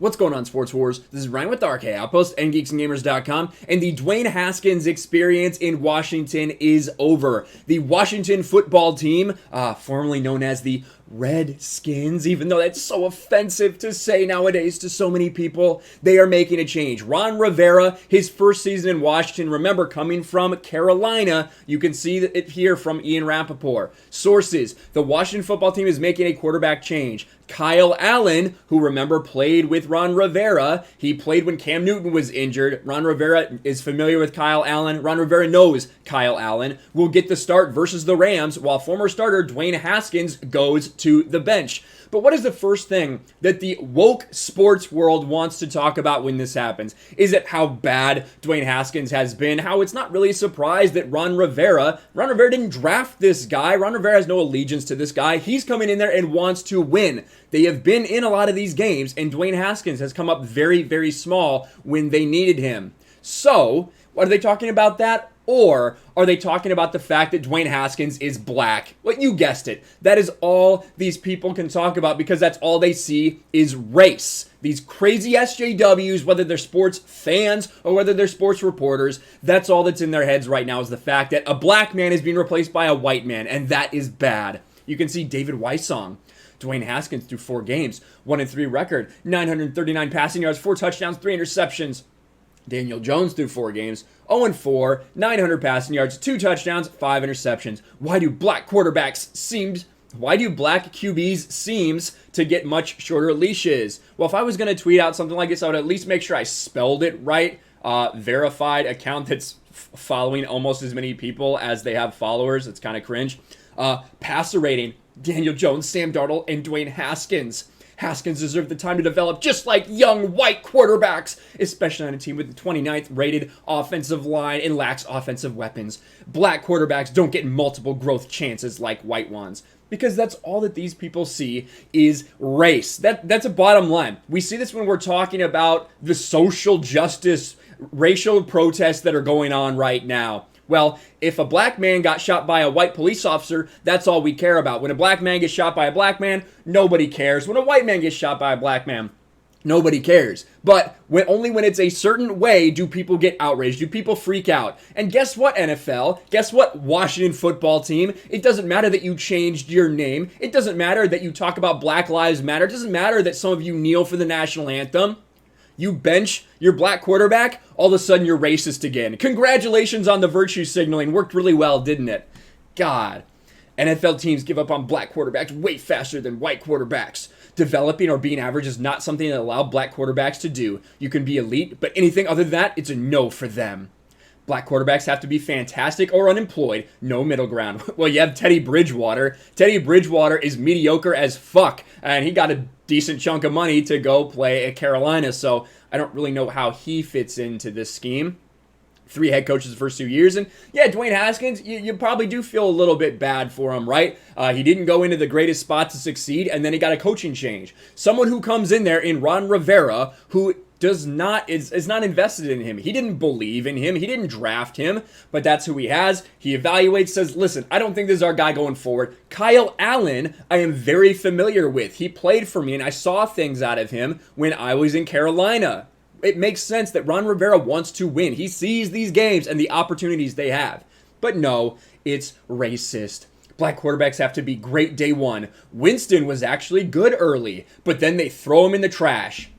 What's going on, Sports Wars? This is Ryan with the RK Outpost and GeeksandGamers.com, and the Dwayne Haskins experience in Washington is over. The Washington football team, formerly known as the Redskins, even though that's so offensive to say nowadays to so many people, they are making a change. Ron Rivera, his first season in Washington, remember, coming from Carolina. You can see it here from Ian Rappaport. Sources: the Washington football team is making a quarterback change. Kyle Allen, who remember played with Ron Rivera, he played when Cam Newton was injured. Ron Rivera is familiar with Kyle Allen. Ron Rivera knows Kyle Allen will get the start versus the Rams, while former starter Dwayne Haskins goes to the bench. But what is the first thing that the woke sports world wants to talk about when this happens? Is it how bad Dwayne Haskins has been? How it's not really a surprise that Ron Rivera didn't draft this guy. Ron Rivera has no allegiance to this guy. He's coming in there and wants to win. They have been in a lot of these games, and Dwayne Haskins has come up very, very small when they needed him. So, are they talking about that? Or are they talking about the fact that Dwayne Haskins is black? Well, you guessed it. That is all these people can talk about because that's all they see is race. These crazy SJWs, whether they're sports fans or whether they're sports reporters, that's all that's in their heads right now is the fact that a black man is being replaced by a white man, and that is bad. You can see David Weissong. Dwayne Haskins through 4 games, 1-3 record, 939 passing yards, 4 touchdowns, 3 interceptions. Daniel Jones through 4 games, 0-4, 900 passing yards, 2 touchdowns, 5 interceptions. Why do black QBs seems to get much shorter leashes? Well, if I was going to tweet out something like this, I would at least make sure I spelled it right. Verified account that's following almost as many people as they have followers. It's kind of cringe. Passer rating: Daniel Jones, Sam Darnold, and Dwayne Haskins. Haskins deserved the time to develop just like young white quarterbacks, especially on a team with the 29th rated offensive line and lacks offensive weapons. Black quarterbacks don't get multiple growth chances like white ones. Because that's all that these people see is race. That's a bottom line. We see this when we're talking about the social justice, racial protests that are going on right now. Well, if a black man got shot by a white police officer, that's all we care about. When a black man gets shot by a black man, nobody cares. When a white man gets shot by a black man, nobody cares. But only when it's a certain way do people get outraged, do people freak out. And guess what, NFL? Guess what, Washington football team? It doesn't matter that you changed your name. It doesn't matter that you talk about Black Lives Matter. It doesn't matter that some of you kneel for the national anthem. You bench your black quarterback, all of a sudden you're racist again. Congratulations on the virtue signaling. Worked really well, didn't it? God. NFL teams give up on black quarterbacks way faster than white quarterbacks. Developing or being average is not something that allow black quarterbacks to do. You can be elite, but anything other than that, it's a no for them. Black quarterbacks have to be fantastic or unemployed. No middle ground. Well, you have Teddy Bridgewater. Teddy Bridgewater is mediocre as fuck, and he got a decent chunk of money to go play at Carolina, so I don't really know how he fits into this scheme. 3 head coaches the first 2 years, and yeah, Dwayne Haskins, you probably do feel a little bit bad for him, right? He didn't go into the greatest spot to succeed, and then he got a coaching change. Someone who comes in there in Ron Rivera, who is not invested in him. He didn't believe in him. He didn't draft him, but that's who he has. He evaluates, says, listen, I don't think this is our guy going forward. Kyle Allen, I am very familiar with. He played for me, and I saw things out of him when I was in Carolina. It makes sense that Ron Rivera wants to win. He sees these games and the opportunities they have. But no, it's racist. Black quarterbacks have to be great day one. Winston was actually good early, but then they throw him in the trash.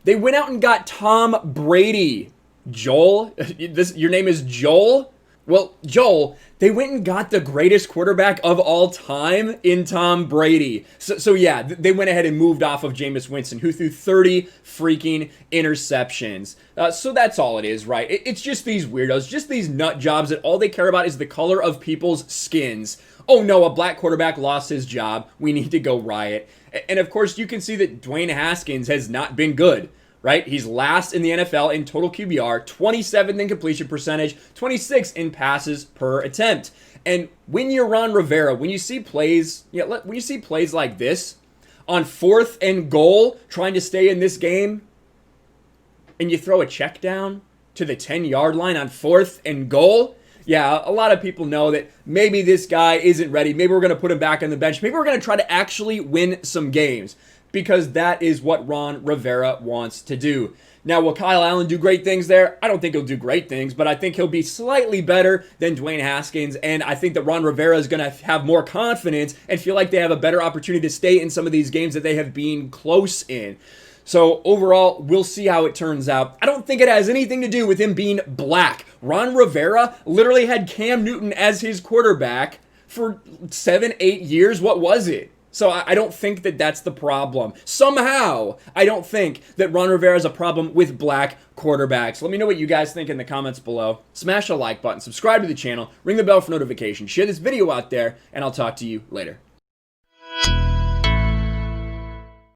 They went out and got Tom Brady. Joel? Your name is Joel? Well, Joel, they went and got the greatest quarterback of all time in Tom Brady. So yeah, they went ahead and moved off of Jameis Winston, who threw 30 freaking interceptions. So that's all it is, right? It's just these weirdos, just these nut jobs that all they care about is the color of people's skins. Oh no, a black quarterback lost his job. We need to go riot. And of course, you can see that Dwayne Haskins has not been good, right? He's last in the NFL in total QBR, 27th in completion percentage, 26th in passes per attempt. And when you're Ron Rivera, when you see plays like this, on 4th and goal, trying to stay in this game, and you throw a check down to the 10-yard line on 4th and goal, yeah, a lot of people know that maybe this guy isn't ready. Maybe we're going to put him back on the bench. Maybe we're going to try to actually win some games. because that is what Ron Rivera wants to do. Now, will Kyle Allen do great things there? I don't think he'll do great things, but I think he'll be slightly better than Dwayne Haskins, and I think that Ron Rivera is going to have more confidence and feel like they have a better opportunity to stay in some of these games that they have been close in. So overall, we'll see how it turns out. I don't think it has anything to do with him being black. Ron Rivera literally had Cam Newton as his quarterback for 7-8 years. What was it? So I don't think that that's the problem. Somehow, I don't think that Ron Rivera has a problem with black quarterbacks. Let me know what you guys think in the comments below. Smash the like button, subscribe to the channel, ring the bell for notifications, share this video out there, and I'll talk to you later.